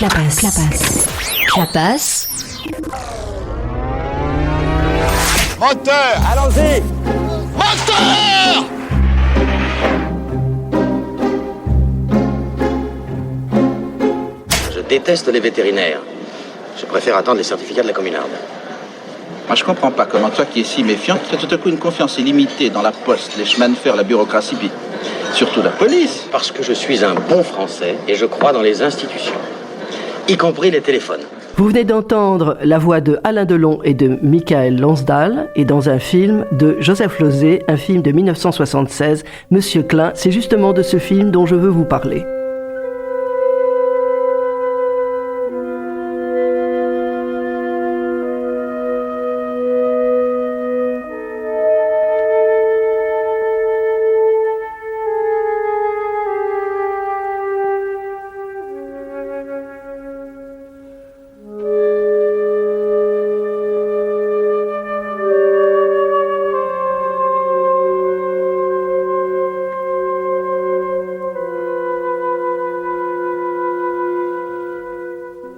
Clapas. Moteur! Allons-y! Moteur! Je déteste les vétérinaires. Je préfère attendre les certificats de la communarde. Moi, je comprends pas comment toi qui es si méfiant, tu as tout à coup une confiance illimitée dans la poste, les chemins de fer, la bureaucratie, puis surtout la police. Parce que je suis un bon Français et je crois dans les institutions, y compris les téléphones. Vous venez d'entendre la voix de Alain Delon et de Michael Lansdal, et dans un film de Joseph Losey, un film de 1976, Monsieur Klein. C'est justement de ce film dont je veux vous parler.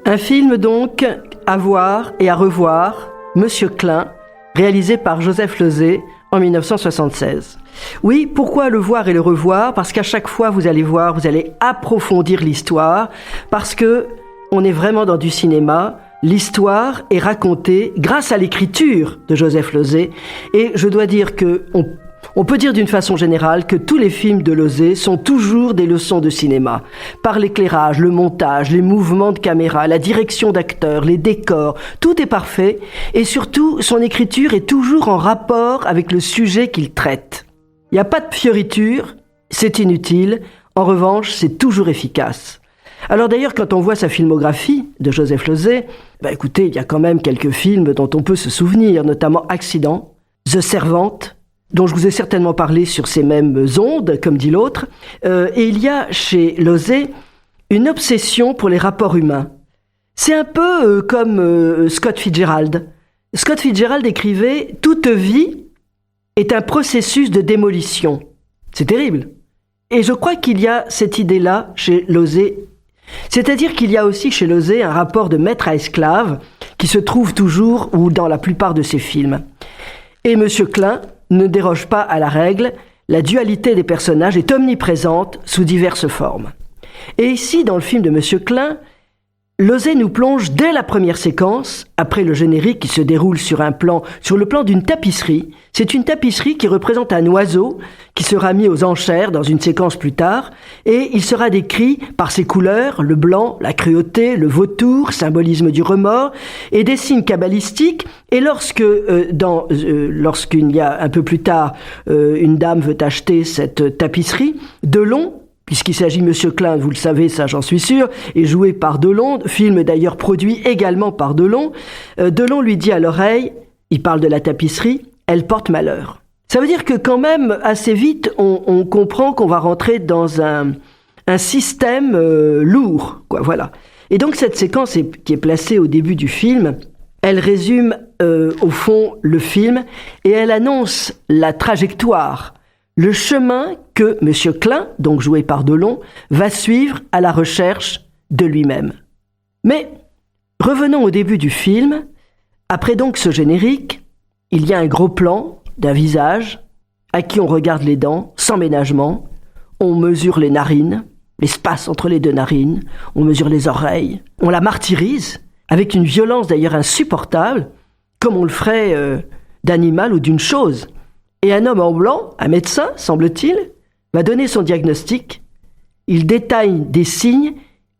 Un film donc à voir et à revoir, Monsieur Klein, réalisé par Joseph Losey en 1976. Oui, pourquoi le voir et le revoir? Parce qu'à chaque fois vous allez voir, vous allez approfondir l'histoire, parce que on est vraiment dans du cinéma. L'histoire est racontée grâce à l'écriture de Joseph Losey, et je dois dire que on peut dire d'une façon générale que tous les films de Losey sont toujours des leçons de cinéma. Par l'éclairage, le montage, les mouvements de caméra, la direction d'acteurs, les décors, tout est parfait, et surtout, son écriture est toujours en rapport avec le sujet qu'il traite. Il n'y a pas de fioriture, c'est inutile, en revanche, c'est toujours efficace. Alors d'ailleurs, quand on voit sa filmographie de Joseph Losey, écoutez, il y a quand même quelques films dont on peut se souvenir, notamment Accident, The Servante, dont je vous ai certainement parlé sur ces mêmes ondes, comme dit l'autre. Et il y a chez Losey une obsession pour les rapports humains. C'est un peu comme Scott Fitzgerald. Scott Fitzgerald écrivait « Toute vie est un processus de démolition ». C'est terrible. Et je crois qu'il y a cette idée-là chez Losey. C'est-à-dire qu'il y a aussi chez Losey un rapport de maître à esclave qui se trouve toujours ou dans la plupart de ses films. Et Monsieur Klein ne déroge pas à la règle, la dualité des personnages est omniprésente sous diverses formes. Et ici, dans le film de Monsieur Klein, Losey nous plonge dès la première séquence, après le générique qui se déroule sur le plan d'une tapisserie. C'est une tapisserie qui représente un oiseau qui sera mis aux enchères dans une séquence plus tard, et il sera décrit par ses couleurs, le blanc, la cruauté, le vautour, symbolisme du remords, et des signes kabbalistiques. Et lorsqu'il y a un peu plus tard, une dame veut acheter cette tapisserie, Delon, puisqu'il s'agit de Monsieur Klein, vous le savez, ça j'en suis sûr, est joué par Delon, film d'ailleurs produit également par Delon. Delon lui dit à l'oreille, il parle de la tapisserie, elle porte malheur. Ça veut dire que quand même, assez vite, on comprend qu'on va rentrer dans un système lourd, quoi, voilà. Et donc cette séquence qui est placée au début du film, elle résume au fond le film, et elle annonce la trajectoire, le chemin que M. Klein, donc joué par Delon, va suivre à la recherche de lui-même. Mais revenons au début du film. Après donc ce générique, il y a un gros plan d'un visage à qui on regarde les dents sans ménagement. On mesure les narines, l'espace entre les deux narines, on mesure les oreilles, on la martyrise avec une violence d'ailleurs insupportable, comme on le ferait d'animal ou d'une chose. Et un homme en blanc, un médecin, semble-t-il, va donner son diagnostic. Il détaille des signes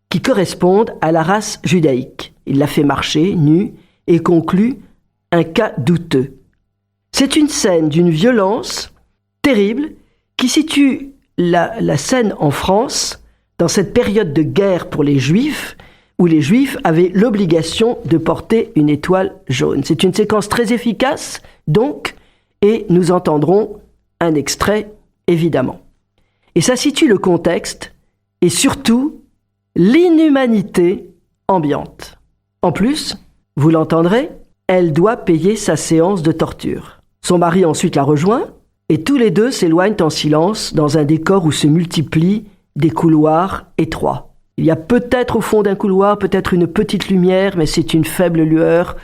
qui correspondent à la race judaïque. Il la fait marcher, nue, et conclut un cas douteux. C'est une scène d'une violence terrible qui situe la scène en France dans cette période de guerre pour les Juifs, où les Juifs avaient l'obligation de porter une étoile jaune. C'est une séquence très efficace, donc, et nous entendrons un extrait, évidemment. Et ça situe le contexte, et surtout, l'inhumanité ambiante. En plus, vous l'entendrez, elle doit payer sa séance de torture. Son mari ensuite la rejoint, et tous les deux s'éloignent en silence dans un décor où se multiplient des couloirs étroits. Il y a peut-être au fond d'un couloir, peut-être une petite lumière, mais c'est une faible lueur.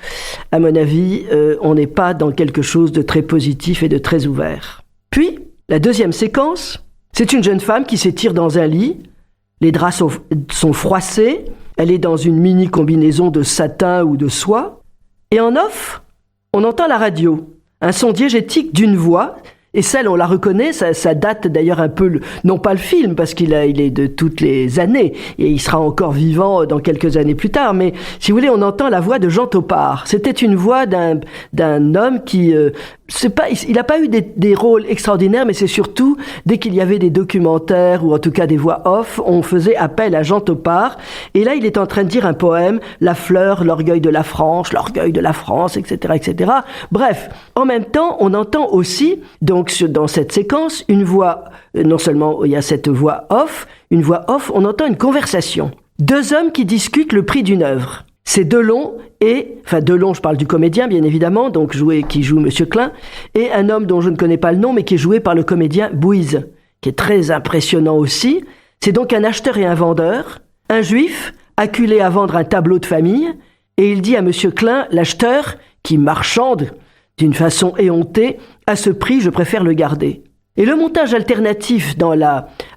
À mon avis, on n'est pas dans quelque chose de très positif et de très ouvert. Puis, la deuxième séquence, c'est une jeune femme qui s'étire dans un lit. Les draps sont froissés. Elle est dans une mini combinaison de satin ou de soie. Et en off, on entend la radio, un son diégétique d'une voix. Et celle, on la reconnaît, ça date d'ailleurs un peu, non pas le film, parce il est de toutes les années, et il sera encore vivant dans quelques années plus tard, mais si vous voulez, on entend la voix de Jean Topard. C'était une voix d'un homme qui, il n'a pas eu des rôles extraordinaires, mais c'est surtout, dès qu'il y avait des documentaires, ou en tout cas des voix off, on faisait appel à Jean Topard, et là, il est en train de dire un poème, La fleur, l'orgueil de la France, etc., etc. Bref, en même temps, on entend aussi, donc dans cette séquence, une voix, non seulement il y a cette voix off, on entend une conversation. Deux hommes qui discutent le prix d'une œuvre. C'est Delon Delon, je parle du comédien bien évidemment, donc qui joue Monsieur Klein, et un homme dont je ne connais pas le nom, mais qui est joué par le comédien Bouise, qui est très impressionnant aussi. C'est donc un acheteur et un vendeur, un juif acculé à vendre un tableau de famille, et il dit à Monsieur Klein, l'acheteur, qui marchande d'une façon éhontée, à ce prix, je préfère le garder. Et le montage alternatif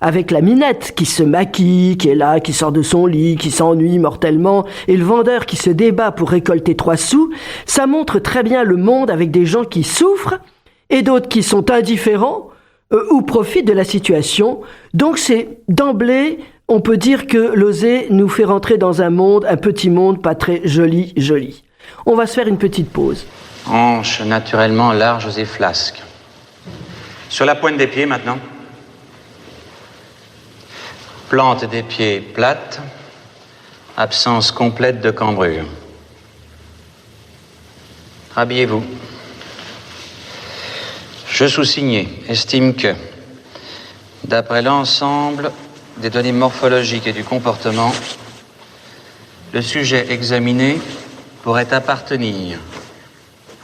avec la minette qui se maquille, qui est là, qui sort de son lit, qui s'ennuie mortellement, et le vendeur qui se débat pour récolter 3 sous, ça montre très bien le monde avec des gens qui souffrent et d'autres qui sont indifférents ou profitent de la situation. Donc c'est d'emblée, on peut dire que Losey nous fait rentrer dans un petit monde pas très joli. On va se faire une petite pause. Hanches naturellement larges et flasques. Sur la pointe des pieds maintenant. Plante des pieds plate. Absence complète de cambrure. Habillez-vous. Je sous-signé estime que, d'après l'ensemble des données morphologiques et du comportement, le sujet examiné pourrait appartenir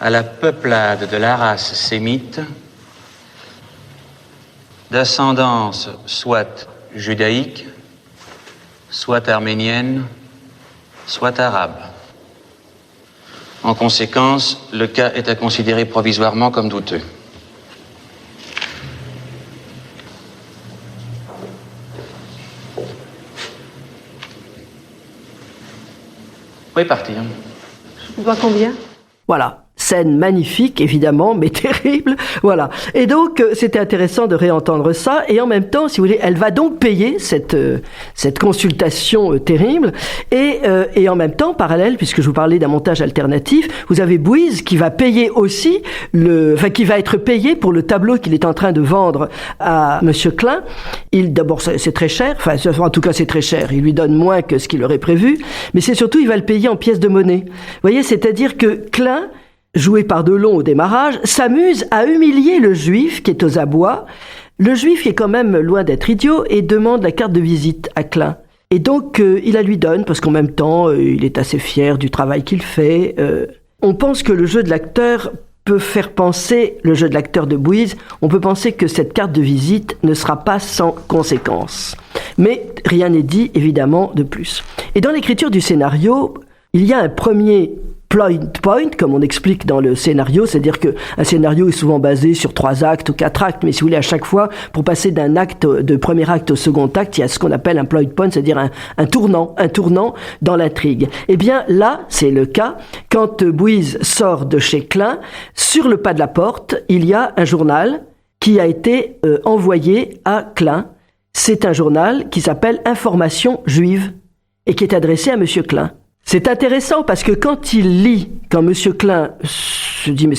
à la peuplade de la race sémite, d'ascendance soit judaïque, soit arménienne, soit arabe. En conséquence, le cas est à considérer provisoirement comme douteux. Vous pouvez partir. Je dois combien ? Voilà. Scène magnifique, évidemment, mais terrible. Voilà. Et donc, c'était intéressant de réentendre ça. Et en même temps, si vous voulez, elle va donc payer cette consultation terrible. Et en même temps, parallèle, puisque je vous parlais d'un montage alternatif, vous avez Bouise qui va payer aussi qui va être payé pour le tableau qu'il est en train de vendre à Monsieur Klein. D'abord, c'est très cher. En tout cas, c'est très cher. Il lui donne moins que ce qu'il aurait prévu. Mais c'est surtout, il va le payer en pièces de monnaie. Vous voyez, c'est-à-dire que Klein, joué par Delon au démarrage, s'amuse à humilier le juif qui est aux abois. Le juif est quand même loin d'être idiot et demande la carte de visite à Klein. Et donc, il la lui donne parce qu'en même temps, il est assez fier du travail qu'il fait. On pense que le jeu de l'acteur peut faire penser, le jeu de l'acteur de Bouise, on peut penser que cette carte de visite ne sera pas sans conséquences. Mais rien n'est dit, évidemment, de plus. Et dans l'écriture du scénario, il y a un premier point, comme on explique dans le scénario, c'est-à-dire qu'un scénario est souvent basé sur 3 actes ou 4 actes, mais si vous voulez, à chaque fois, pour passer de premier acte au second acte, il y a ce qu'on appelle un plot point, c'est-à-dire un tournant dans l'intrigue. Eh bien, là, c'est le cas. Quand Bouise sort de chez Klein, sur le pas de la porte, il y a un journal qui a été envoyé à Klein. C'est un journal qui s'appelle Information juive et qui est adressé à Monsieur Klein. C'est intéressant parce que quand Monsieur Klein se dit, mais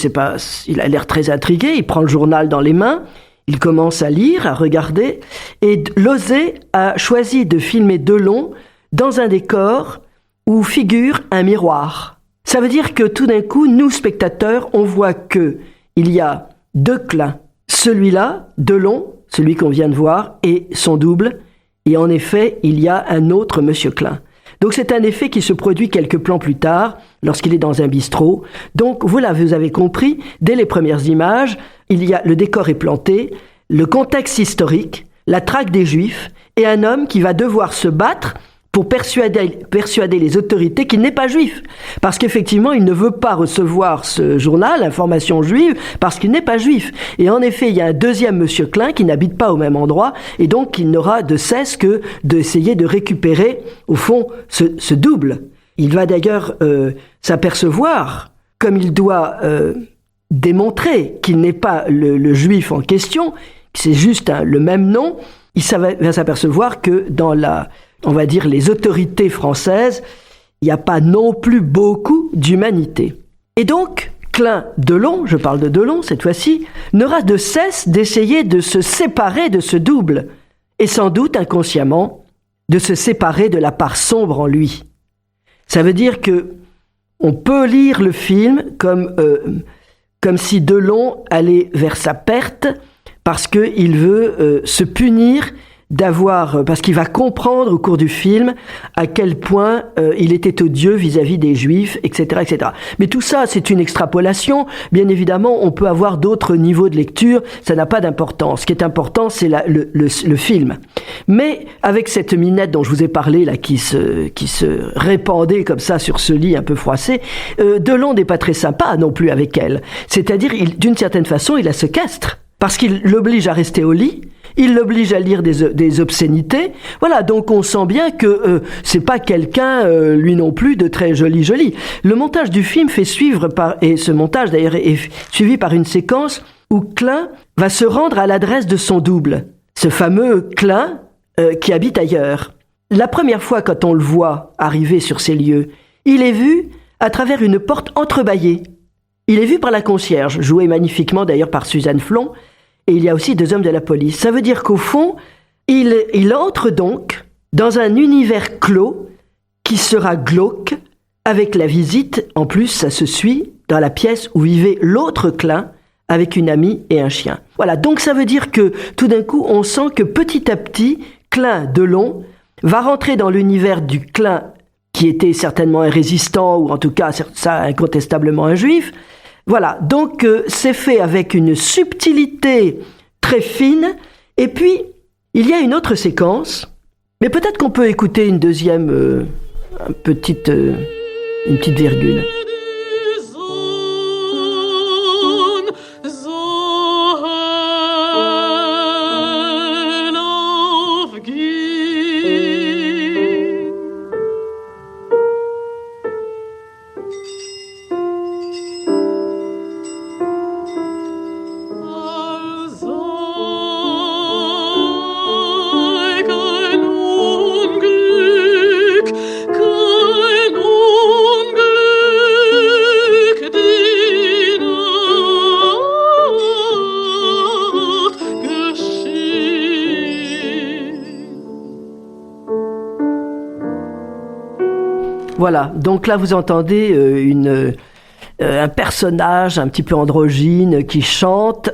il a l'air très intrigué, il prend le journal dans les mains, il commence à lire, à regarder, et Losey a choisi de filmer Delon dans un décor où figure un miroir. Ça veut dire que tout d'un coup, nous, spectateurs, on voit que il y a 2 Klein. Celui-là, Delon, celui qu'on vient de voir, et son double, et en effet, il y a un autre Monsieur Klein. Donc c'est un effet qui se produit quelques plans plus tard, lorsqu'il est dans un bistrot. Donc vous avez compris, dès les premières images, le décor est planté, le contexte historique, la traque des Juifs, et un homme qui va devoir se battre pour persuader les autorités qu'il n'est pas juif. Parce qu'effectivement, il ne veut pas recevoir ce journal, Information juive, parce qu'il n'est pas juif. Et en effet, il y a un deuxième monsieur Klein qui n'habite pas au même endroit, et donc il n'aura de cesse que d'essayer de récupérer, au fond, ce double. Il va d'ailleurs s'apercevoir, comme il doit démontrer qu'il n'est pas le juif en question, que c'est juste le même nom, il va s'apercevoir que dans on va dire, les autorités françaises, il n'y a pas non plus beaucoup d'humanité. Et donc, Klein Delon, je parle de Delon cette fois-ci, n'aura de cesse d'essayer de se séparer de ce double, et sans doute inconsciemment, de se séparer de la part sombre en lui. Ça veut dire que on peut lire le film comme si Delon allait vers sa perte, parce qu'il veut se punir parce qu'il va comprendre au cours du film à quel point il était odieux vis-à-vis des Juifs, etc., etc. Mais tout ça, c'est une extrapolation. Bien évidemment, on peut avoir d'autres niveaux de lecture, ça n'a pas d'importance. Ce qui est important, c'est le film. Mais avec cette minette dont je vous ai parlé, là, qui se répandait comme ça sur ce lit un peu froissé, Delon n'est pas très sympa non plus avec elle. C'est-à-dire, d'une certaine façon, il la séquestre. Parce qu'il l'oblige à rester au lit, il l'oblige à lire des obscénités. Voilà, donc on sent bien que c'est pas quelqu'un, lui non plus, de très joli. Le montage du film et ce montage d'ailleurs est suivi par une séquence où Klein va se rendre à l'adresse de son double, ce fameux Klein qui habite ailleurs. La première fois quand on le voit arriver sur ces lieux, il est vu à travers une porte entrebâillée. Il est vu par la concierge, jouée magnifiquement d'ailleurs par Suzanne Flon, et il y a aussi 2 hommes de la police. Ça veut dire qu'au fond, il entre donc dans un univers clos qui sera glauque, avec la visite, en plus ça se suit, dans la pièce où vivait l'autre Klein, avec une amie et un chien. Voilà, donc ça veut dire que tout d'un coup, on sent que petit à petit, Klein Delon va rentrer dans l'univers du Klein qui était certainement un résistant, ou en tout cas ça incontestablement un juif. Voilà, donc c'est fait avec une subtilité très fine. Et puis, il y a une autre séquence, mais peut-être qu'on peut écouter une deuxième, une petite virgule. Voilà, donc là vous entendez un personnage un petit peu androgyne qui chante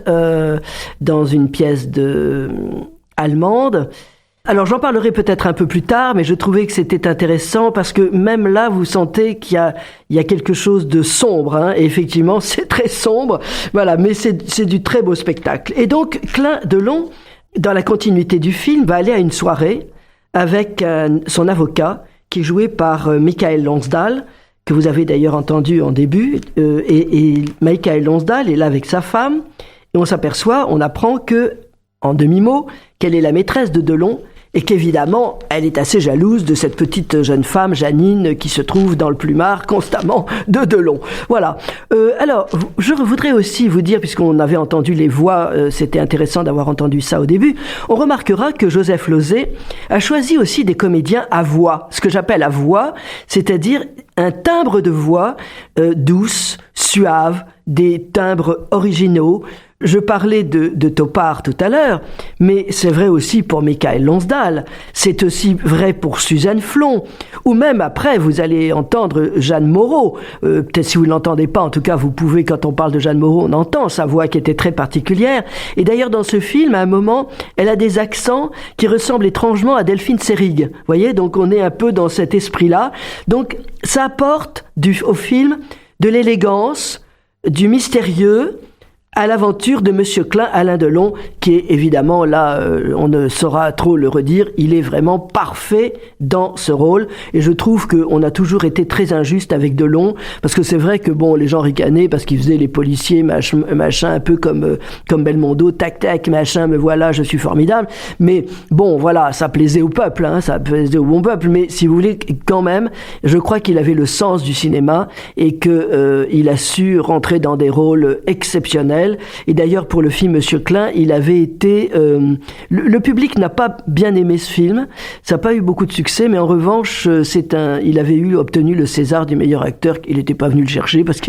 dans une pièce allemande. Alors j'en parlerai peut-être un peu plus tard, mais je trouvais que c'était intéressant parce que même là vous sentez qu'il y a quelque chose de sombre, hein, et effectivement c'est très sombre, voilà, mais c'est du très beau spectacle. Et donc Klein Delon, dans la continuité du film, va aller à une soirée avec son avocat, qui est joué par Michael Lonsdal, que vous avez d'ailleurs entendu en début, et Michael Lonsdal est là avec sa femme, et on apprend que, en demi-mot, qu'elle est la maîtresse de Delon, et qu'évidemment, elle est assez jalouse de cette petite jeune femme, Janine, qui se trouve dans le plumard constamment de Delon. Voilà. Alors, je voudrais aussi vous dire, puisqu'on avait entendu les voix, c'était intéressant d'avoir entendu ça au début, on remarquera que Joseph Losey a choisi aussi des comédiens à voix, ce que j'appelle à voix, c'est-à-dire un timbre de voix douce, suave, des timbres originaux. Je parlais de Topard tout à l'heure, mais c'est vrai aussi pour Michael Lonsdal, c'est aussi vrai pour Suzanne Flon, ou même après, vous allez entendre Jeanne Moreau. Peut-être si vous ne l'entendez pas, en tout cas, vous pouvez, quand on parle de Jeanne Moreau, on entend sa voix qui était très particulière. Et d'ailleurs, dans ce film, à un moment, elle a des accents qui ressemblent étrangement à Delphine Seyrig. Vous voyez, donc on est un peu dans cet esprit-là. Donc, ça apporte au film de l'élégance, du mystérieux, à l'aventure de Monsieur Klein, Alain Delon, qui est évidemment là, on ne saura trop le redire, il est vraiment parfait dans ce rôle, et je trouve qu'on a toujours été très injuste avec Delon, parce que c'est vrai que bon, les gens ricanaient parce qu'il faisait les policiers, machin, un peu comme Belmondo, tac tac, machin, me voilà, je suis formidable, mais bon, voilà, ça plaisait au peuple, hein, ça plaisait au bon peuple, mais si vous voulez, quand même, je crois qu'il avait le sens du cinéma, et que il a su rentrer dans des rôles exceptionnels. Et d'ailleurs, pour le film Monsieur Klein, il avait été... le public n'a pas bien aimé ce film, ça n'a pas eu beaucoup de succès, mais en revanche, il avait obtenu le César du meilleur acteur. Il n'était pas venu le chercher parce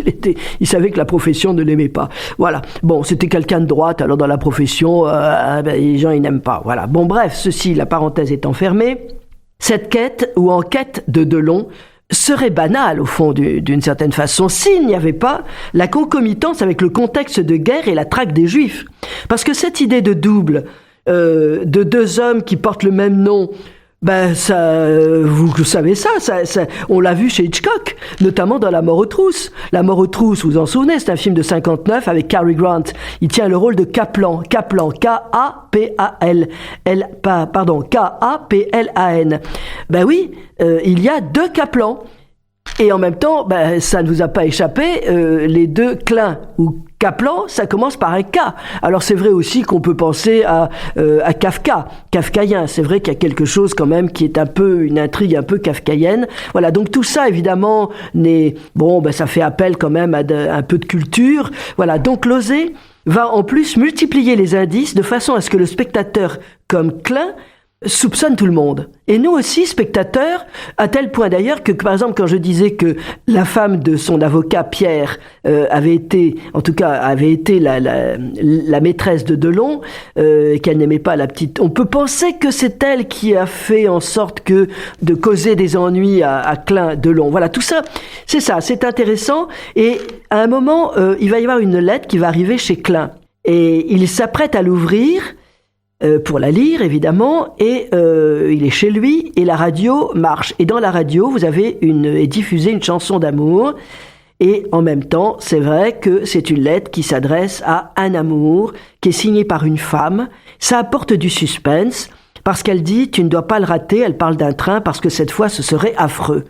il savait que la profession ne l'aimait pas. Voilà. Bon, c'était quelqu'un de droite, alors dans la profession, les gens, ils n'aiment pas. Voilà. Bon, bref, ceci, la parenthèse étant fermée, cette quête ou enquête de Delon serait banal, au fond, d'une certaine façon, s'il n'y avait pas la concomitance avec le contexte de guerre et la traque des Juifs. Parce que cette idée de double, de deux hommes qui portent le même nom, ben ça, vous savez ça, on l'a vu chez Hitchcock, notamment dans La Mort aux trousses. La Mort aux trousses, vous vous en souvenez, c'est un film de 59 avec Cary Grant. Il tient le rôle de Kaplan, K-A-P-L-A-N. Ben oui, il y a deux Kaplan. Et en même temps, ben, ça ne vous a pas échappé, les deux Klein ou Kaplan, ça commence par un K. Alors c'est vrai aussi qu'on peut penser à Kafka, kafkaïen. C'est vrai qu'il y a quelque chose quand même qui est un peu une intrigue un peu kafkaïenne. Voilà, donc tout ça évidemment ça fait appel quand même à un peu de culture. Voilà, donc Losey va en plus multiplier les indices de façon à ce que le spectateur comme Klein soupçonne tout le monde. Et nous aussi, spectateurs, à tel point d'ailleurs que, par exemple, quand je disais que la femme de son avocat, Pierre, avait été la maîtresse de Delon, qu'elle n'aimait pas la petite... On peut penser que c'est elle qui a fait en sorte de causer des ennuis à Klein Delon. Voilà, tout ça, c'est intéressant. Et à un moment, il va y avoir une lettre qui va arriver chez Klein. Et il s'apprête à l'ouvrir, pour la lire évidemment, et il est chez lui et la radio marche, et dans la radio vous avez est diffusée une chanson d'amour, et en même temps c'est vrai que c'est une lettre qui s'adresse à un amour qui est signée par une femme. Ça apporte du suspense parce qu'elle dit tu ne dois pas le rater, elle parle d'un train parce que cette fois ce serait affreux.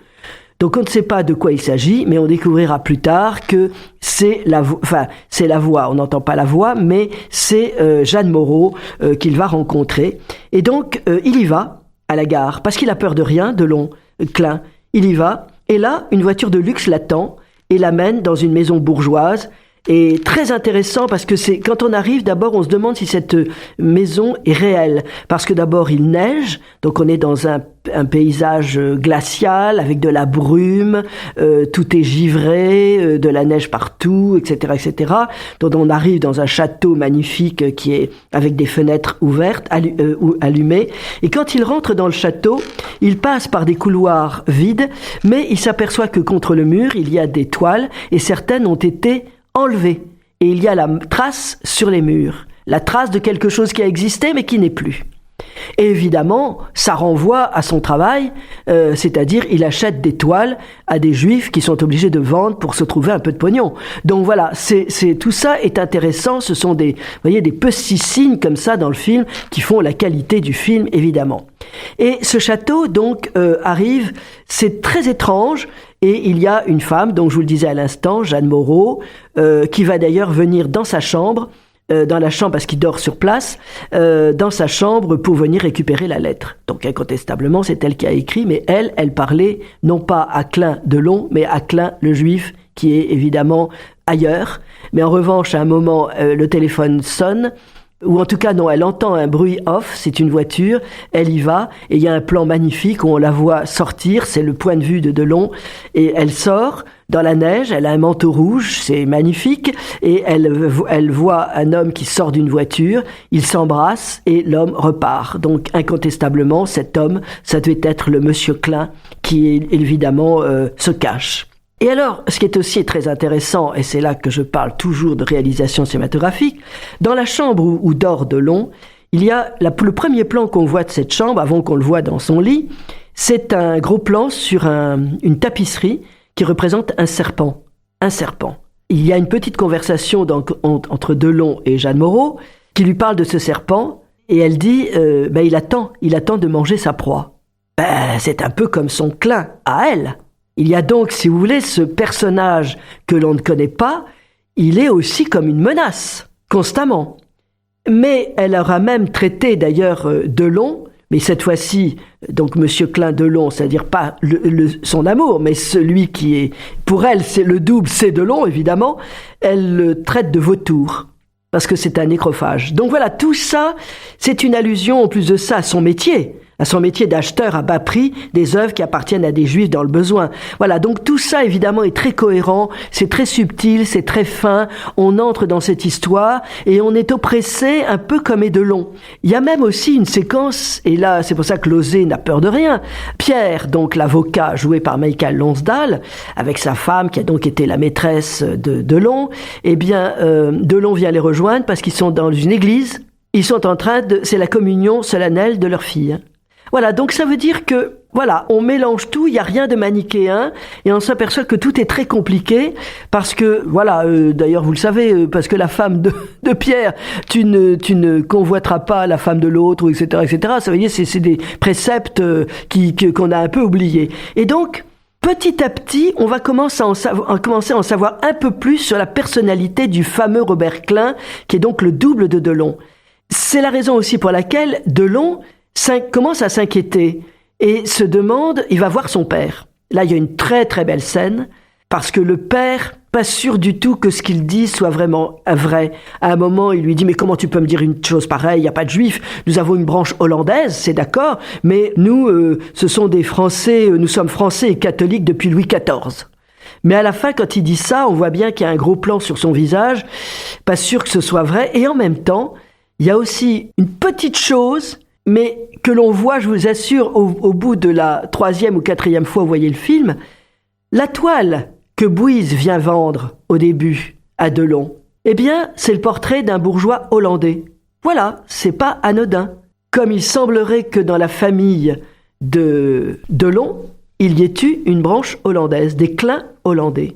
Donc on ne sait pas de quoi il s'agit, mais on découvrira plus tard que c'est la voix, on n'entend pas la voix, mais c'est Jeanne Moreau qu'il va rencontrer. Et donc il y va à la gare, parce qu'il a peur de rien, Delon, Klein. Il y va, et là, une voiture de luxe l'attend et l'amène dans une maison bourgeoise. Et très intéressant parce que quand on arrive, d'abord on se demande si cette maison est réelle. Parce que d'abord il neige, donc on est dans un paysage glacial avec de la brume, tout est givré, de la neige partout, etc., etc. Donc on arrive dans un château magnifique qui est avec des fenêtres ouvertes, allumées. Et quand il rentre dans le château, il passe par des couloirs vides, mais il s'aperçoit que contre le mur il y a des toiles et certaines ont été enlevé. Et il y a la trace sur les murs. La trace de quelque chose qui a existé mais qui n'est plus. Et évidemment, ça renvoie à son travail, c'est-à-dire il achète des toiles à des juifs qui sont obligés de vendre pour se trouver un peu de pognon. Donc voilà, tout ça est intéressant, ce sont des petits signes comme ça dans le film qui font la qualité du film, évidemment. Et ce château, donc, arrive, c'est très étrange, et il y a une femme, donc je vous le disais à l'instant, Jeanne Moreau, qui va d'ailleurs venir dans sa chambre, dans la chambre parce qu'il dort sur place, dans sa chambre pour venir récupérer la lettre. Donc incontestablement, c'est elle qui a écrit, mais elle parlait non pas à Klein Delon, mais à Klein le juif, qui est évidemment ailleurs. Mais en revanche, à un moment, le téléphone sonne, ou en tout cas non, elle entend un bruit off, c'est une voiture, elle y va, et il y a un plan magnifique où on la voit sortir, c'est le point de vue de Delon, et elle sort dans la neige, elle a un manteau rouge, c'est magnifique, et elle voit un homme qui sort d'une voiture, ils s'embrassent, et l'homme repart. Donc incontestablement, cet homme, ça devait être le monsieur Klein, qui évidemment se cache. Et alors, ce qui est aussi très intéressant, et c'est là que je parle toujours de réalisation cinématographique, dans la chambre où dort Delon, il y a le premier plan qu'on voit de cette chambre, avant qu'on le voit dans son lit, c'est un gros plan sur une tapisserie qui représente un serpent. Un serpent. il y a une petite conversation entre Delon et Jeanne Moreau qui lui parle de ce serpent et elle dit il attend de manger sa proie. C'est un peu comme son clin à elle. Il y a donc, si vous voulez, ce personnage que l'on ne connaît pas, il est aussi comme une menace, constamment. Mais elle aura même traité d'ailleurs Delon, mais cette fois-ci, donc Monsieur Clin Delon, c'est-à-dire pas son amour, mais celui qui est, pour elle, c'est le double, c'est Delon, évidemment, elle le traite de vautour, parce que c'est un nécrophage. Donc voilà, tout ça, c'est une allusion, en plus de ça, à son métier d'acheteur à bas prix des œuvres qui appartiennent à des juifs dans le besoin. Voilà, donc tout ça évidemment est très cohérent, c'est très subtil, c'est très fin, on entre dans cette histoire et on est oppressé un peu comme Delon. Il y a même aussi une séquence, et là c'est pour ça que Lauzet n'a peur de rien, Pierre, donc l'avocat joué par Michael Lonsdale, avec sa femme qui a donc été la maîtresse de Delon, Delon vient les rejoindre parce qu'ils sont dans une église, ils sont c'est la communion solennelle de leur fille. Voilà, donc ça veut dire que, voilà, on mélange tout, il n'y a rien de manichéen, et on s'aperçoit que tout est très compliqué, parce que, voilà, d'ailleurs vous le savez, parce que la femme de Pierre, tu ne convoiteras pas la femme de l'autre, etc., etc. Ça veut dire c'est des préceptes qu'on a un peu oubliés. Et donc, petit à petit, on va commencer à en savoir un peu plus sur la personnalité du fameux Robert Clin, qui est donc le double de Delon. C'est la raison aussi pour laquelle Delon commence à s'inquiéter et se demande, il va voir son père. Là, il y a une très très belle scène, parce que le père, pas sûr du tout que ce qu'il dit soit vraiment vrai. À un moment, il lui dit « Mais comment tu peux me dire une chose pareille? Il n'y a pas de juifs. Nous avons une branche hollandaise, c'est d'accord, mais nous, ce sont des Français, nous sommes Français et catholiques depuis Louis XIV. » Mais à la fin, quand il dit ça, on voit bien qu'il y a un gros plan sur son visage, pas sûr que ce soit vrai, et en même temps, il y a aussi une petite chose, mais que l'on voit, je vous assure, au bout de la 3e ou 4e fois où vous voyez le film, la toile que Bouise vient vendre au début à Delon, eh bien, c'est le portrait d'un bourgeois hollandais. Voilà, c'est pas anodin. Comme il semblerait que dans la famille de Delon, il y ait eu une branche hollandaise, des Clin hollandais.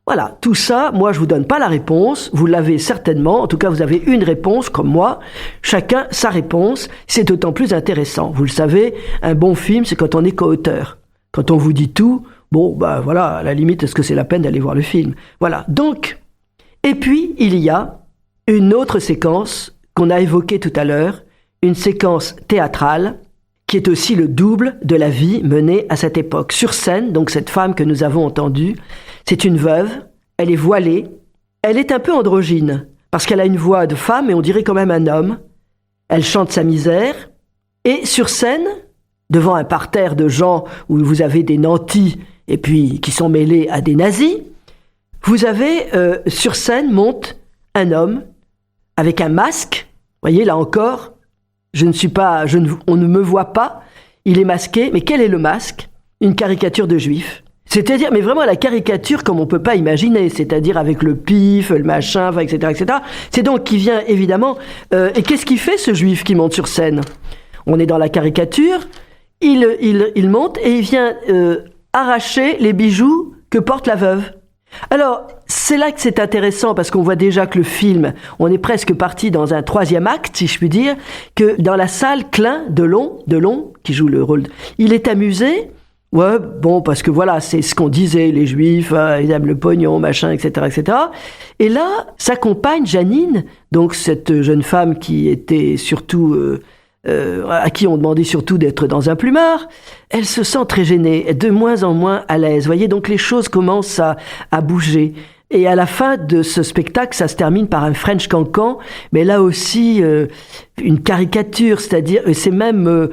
Voilà, tout ça, moi je vous donne pas la réponse, vous l'avez certainement, en tout cas vous avez une réponse comme moi, chacun sa réponse, c'est d'autant plus intéressant. Vous le savez, un bon film c'est quand on est co-auteur. Quand on vous dit tout, voilà, à la limite est-ce que c'est la peine d'aller voir le film? Voilà, donc, et puis il y a une autre séquence qu'on a évoquée tout à l'heure, une séquence théâtrale, qui est aussi le double de la vie menée à cette époque. Sur scène, donc cette femme que nous avons entendue, c'est une veuve, elle est voilée, elle est un peu androgyne, parce qu'elle a une voix de femme et on dirait quand même un homme. Elle chante sa misère, et sur scène, devant un parterre de gens où vous avez des nantis et puis qui sont mêlés à des nazis, vous avez, sur scène, monte un homme avec un masque, vous voyez là encore, on ne me voit pas, il est masqué, mais quel est le masque? Une caricature de juif. C'est-à-dire, mais vraiment la caricature comme on peut pas imaginer, c'est-à-dire avec le pif, le machin, etc., etc. C'est donc qui vient évidemment. Et qu'est-ce qu'il fait ce juif qui monte sur scène? On est dans la caricature. Il monte et il vient arracher les bijoux que porte la veuve. Alors, c'est là que c'est intéressant parce qu'on voit déjà que le film, on est presque parti dans un 3e acte, si je puis dire, que dans la salle, Clin, Delon, qui joue le rôle, il est amusé. Ouais, parce que voilà, c'est ce qu'on disait, les juifs, ils aiment le pognon, machin, etc., etc. Et là, sa compagne, Janine, donc cette jeune femme qui était surtout, à qui on demandait surtout d'être dans un plumard, elle se sent très gênée, de moins en moins à l'aise. Vous voyez, donc les choses commencent à bouger. Et à la fin de ce spectacle, ça se termine par un French cancan, mais là aussi une caricature, c'est-à-dire c'est même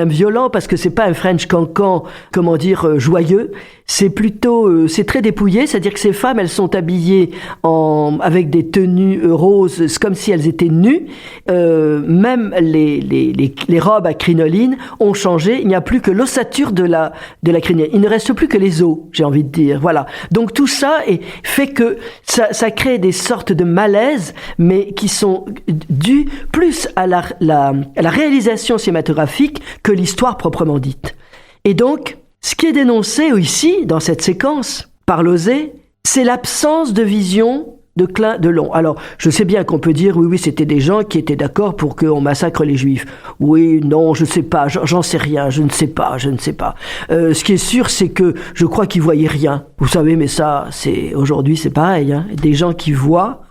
violent parce que c'est pas un French cancan, comment dire, joyeux. C'est plutôt c'est très dépouillé, c'est-à-dire que ces femmes, elles sont habillées avec des tenues roses, c'est comme si elles étaient nues. Même les robes à crinoline ont changé. Il n'y a plus que l'ossature de la crinière. Il ne reste plus que les os, j'ai envie de dire. Voilà. Donc tout ça fait que ça crée des sortes de malaises, mais qui sont dus plus à la réalisation cinématographique que l'histoire proprement dite. Et donc, ce qui est dénoncé ici, dans cette séquence, par Lauzet, c'est l'absence de vision de Klein Delon. Alors, je sais bien qu'on peut dire, oui, c'était des gens qui étaient d'accord pour qu'on massacre les Juifs. Oui, non, je sais pas, j'en sais rien, je ne sais pas. Ce qui est sûr, c'est que je crois qu'ils voyaient rien. Vous savez, mais ça, aujourd'hui, c'est pareil, hein. Des gens qui voient,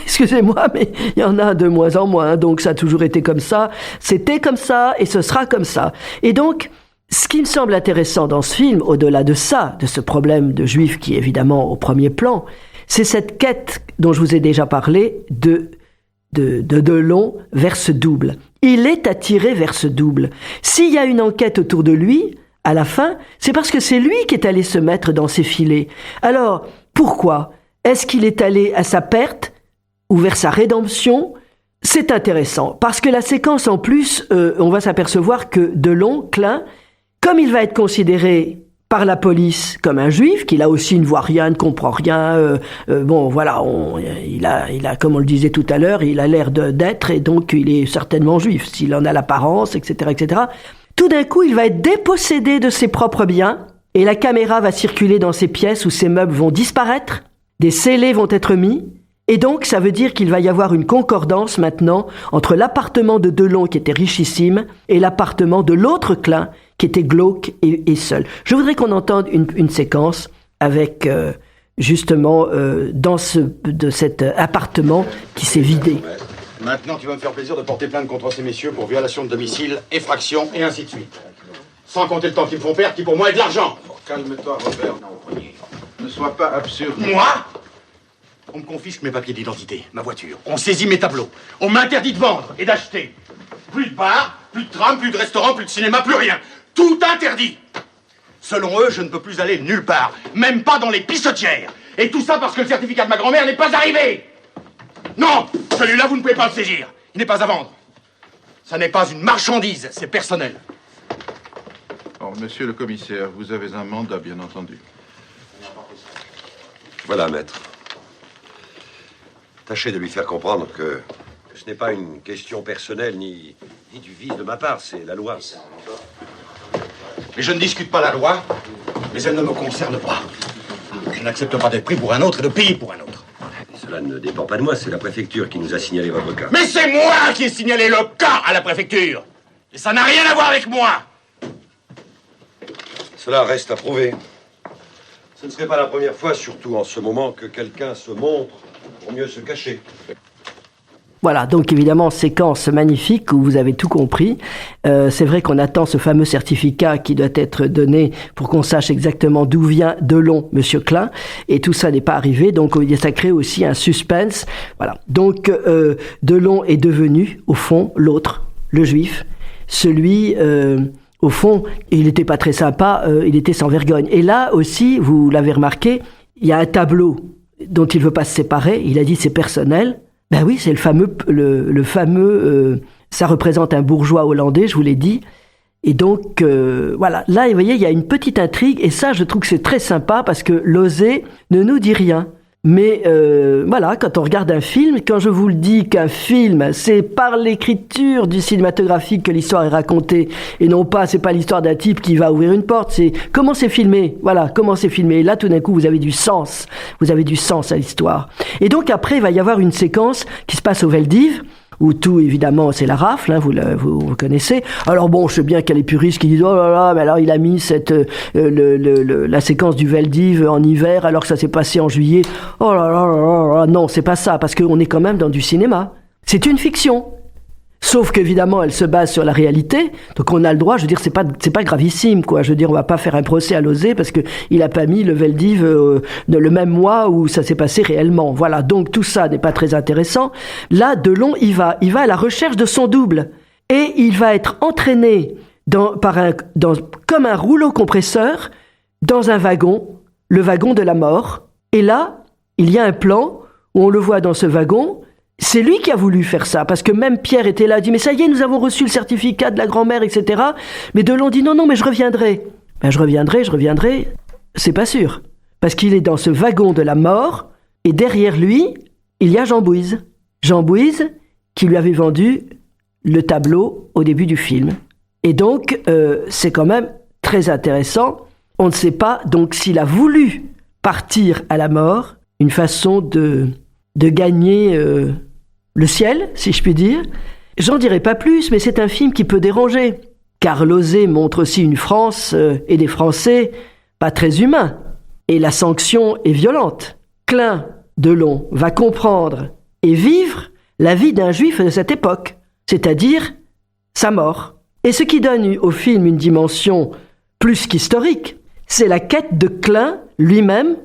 excusez-moi, mais il y en a de moins en moins, donc ça a toujours été comme ça. C'était comme ça, et ce sera comme ça. Et donc, ce qui me semble intéressant dans ce film, au-delà de ça, de ce problème de Juifs qui est évidemment au premier plan, c'est cette quête dont je vous ai déjà parlé de Delon vers ce double. Il est attiré vers ce double. S'il y a une enquête autour de lui, à la fin, c'est parce que c'est lui qui est allé se mettre dans ses filets. Alors, pourquoi ? Est-ce qu'il est allé à sa perte ou vers sa rédemption ? C'est intéressant, parce que la séquence en plus, on va s'apercevoir que Delon, Klein, comme il va être considéré par la police comme un juif, qui là aussi ne voit rien, ne comprend rien, il a, comme on le disait tout à l'heure, il a l'air d'être, et donc il est certainement juif, s'il en a l'apparence, etc., etc. Tout d'un coup, il va être dépossédé de ses propres biens, et la caméra va circuler dans ces pièces où ces meubles vont disparaître, des scellés vont être mis, et donc ça veut dire qu'il va y avoir une concordance maintenant entre l'appartement de Delon, qui était richissime, et l'appartement de l'autre Klein, qui était glauque et seul. Je voudrais qu'on entende une séquence avec justement dans cet appartement qui s'est vidé. Maintenant, tu vas me faire plaisir de porter plainte contre ces messieurs pour violation de domicile, effraction et ainsi de suite. Sans compter le temps qu'ils me font perdre, qui pour moi est de l'argent. Oh, calme-toi, Robert. Ne sois pas absurde. Moi ? On me confisque mes papiers d'identité, ma voiture. On saisit mes tableaux. On m'interdit de vendre et d'acheter. Plus de bar, plus de tram, plus de restaurant, plus de cinéma, plus rien. Tout interdit. Selon eux, je ne peux plus aller nulle part, même pas dans les pissotières. Et tout ça parce que le certificat de ma grand-mère n'est pas arrivé. Non, celui-là, vous ne pouvez pas le saisir. Il n'est pas à vendre. Ça n'est pas une marchandise, c'est personnel. Alors, monsieur le commissaire, vous avez un mandat, bien entendu. Voilà, maître. Tâchez de lui faire comprendre que ce n'est pas une question personnelle ni du vice de ma part, c'est la loi. Mais je ne discute pas la loi, mais elle ne me concerne pas. Je n'accepte pas d'être pris pour un autre et de payer pour un autre. Cela ne dépend pas de moi, c'est la préfecture qui nous a signalé votre cas. Mais c'est moi qui ai signalé le cas à la préfecture. Et ça n'a rien à voir avec moi. Cela reste à prouver. Ce ne serait pas la première fois, surtout en ce moment, que quelqu'un se montre pour mieux se cacher. Voilà, donc évidemment, séquence magnifique où vous avez tout compris. C'est vrai qu'on attend ce fameux certificat qui doit être donné pour qu'on sache exactement d'où vient Delon, Monsieur Klein, et tout ça n'est pas arrivé, donc ça crée aussi un suspense. Voilà, donc Delon est devenu, au fond, l'autre, le juif, celui... au fond, il n'était pas très sympa, il était sans vergogne. Et là aussi, vous l'avez remarqué, il y a un tableau dont il ne veut pas se séparer, il a dit c'est personnel. Ben oui, c'est le fameux, ça représente un bourgeois hollandais, je vous l'ai dit. Et donc, voilà, là, vous voyez, il y a une petite intrigue, et ça, je trouve que c'est très sympa, parce que Losey ne nous dit rien. Mais voilà, quand on regarde un film, quand je vous le dis qu'un film, c'est par l'écriture du cinématographique que l'histoire est racontée, et non pas, c'est pas l'histoire d'un type qui va ouvrir une porte, c'est comment c'est filmé, voilà, comment c'est filmé. Et là, tout d'un coup, vous avez du sens à l'histoire. Et donc après, il va y avoir une séquence qui se passe au Veldiv, où tout, évidemment, c'est la rafle, hein, vous connaissez. Alors bon, je sais bien qu'il y a les puristes qui disent « Oh là là, mais alors il a mis la séquence du Veldiv en hiver alors que ça s'est passé en juillet. Oh là là là là, non, c'est pas ça, parce qu'on est quand même dans du cinéma. C'est une fiction. » Sauf qu'évidemment, elle se base sur la réalité, donc on a le droit, je veux dire, c'est pas gravissime, quoi. Je veux dire, on va pas faire un procès à Losey parce que il a pas mis le Veldiv le même mois où ça s'est passé réellement. Voilà, donc tout ça n'est pas très intéressant. Là, Delon, il va à la recherche de son double et il va être entraîné comme un rouleau compresseur dans un wagon, le wagon de la mort. Et là, il y a un plan où on le voit dans ce wagon. C'est lui qui a voulu faire ça, parce que même Pierre était là, dit « Mais ça y est, nous avons reçu le certificat de la grand-mère, etc. » Mais Delon dit « Non, mais je reviendrai. » Ben, je reviendrai, c'est pas sûr. Parce qu'il est dans ce wagon de la mort, et derrière lui, il y a Jean Bouise. Jean Bouise, qui lui avait vendu le tableau au début du film. Et donc, c'est quand même très intéressant. On ne sait pas, donc, s'il a voulu partir à la mort, une façon de gagner le ciel, si je puis dire. J'en dirai pas plus, mais c'est un film qui peut déranger, car Losey montre aussi une France et des Français pas très humains, et la sanction est violente. Klein, Delon, va comprendre et vivre la vie d'un juif de cette époque, c'est-à-dire sa mort. Et ce qui donne au film une dimension plus qu'historique, c'est la quête de Klein lui-même.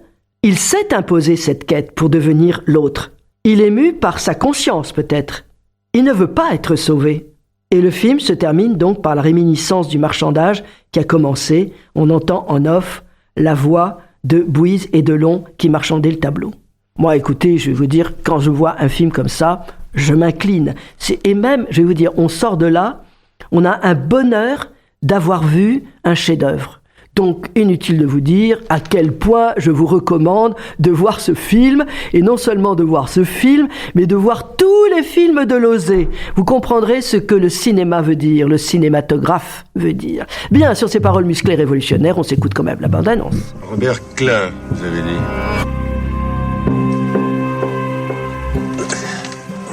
Il s'est imposé cette quête pour devenir l'autre. Il est mu par sa conscience peut-être. Il ne veut pas être sauvé. Et le film se termine donc par la réminiscence du marchandage qui a commencé. On entend en off la voix de Bouise et Delon qui marchandaient le tableau. Moi, écoutez, je vais vous dire, quand je vois un film comme ça, je m'incline. Et même, je vais vous dire, on sort de là, on a un bonheur d'avoir vu un chef-d'œuvre. Donc, inutile de vous dire à quel point je vous recommande de voir ce film, et non seulement de voir ce film, mais de voir tous les films de Losey. Vous comprendrez ce que le cinéma veut dire, le cinématographe veut dire. Bien, sur ces paroles musclées révolutionnaires, on s'écoute quand même la bande-annonce. Robert Klein, vous avez dit.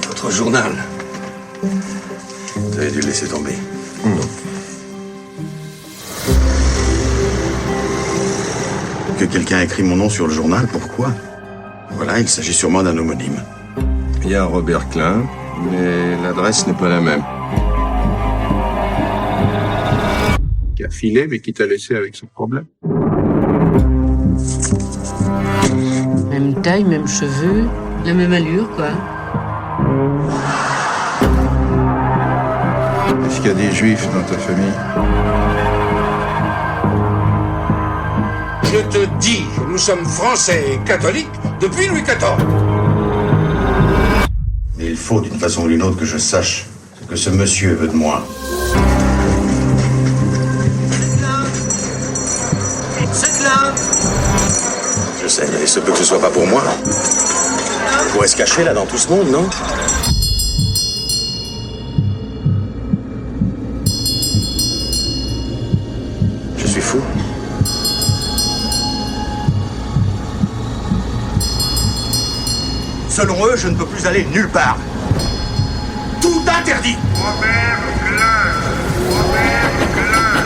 Votre journal. Vous avez dû le laisser tomber. Non. Que quelqu'un a écrit mon nom sur le journal, pourquoi? Voilà, il s'agit sûrement d'un homonyme. Il y a Robert Klein, mais l'adresse n'est pas la même. Qui a filé, mais qui t'a laissé avec son problème. Même taille, même cheveux, la même allure, quoi. Est-ce qu'il y a des juifs dans ta famille? Je te dis, nous sommes français et catholiques depuis Louis XIV. Et il faut, d'une façon ou d'une autre, que je sache ce que ce monsieur veut de moi. C'est Klein. Je sais, mais il se peut que ce soit pas pour moi. On pourrait se cacher, là, dans tout ce monde, non? Je suis fou. Selon eux, je ne peux plus aller nulle part. Tout interdit. Robert Klein. Robert Klein.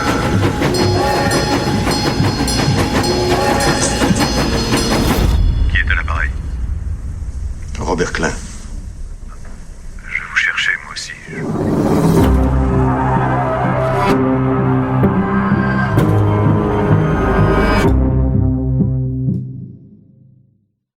Qui est à l'appareil? Robert Klein. Je vous cherchais, moi aussi.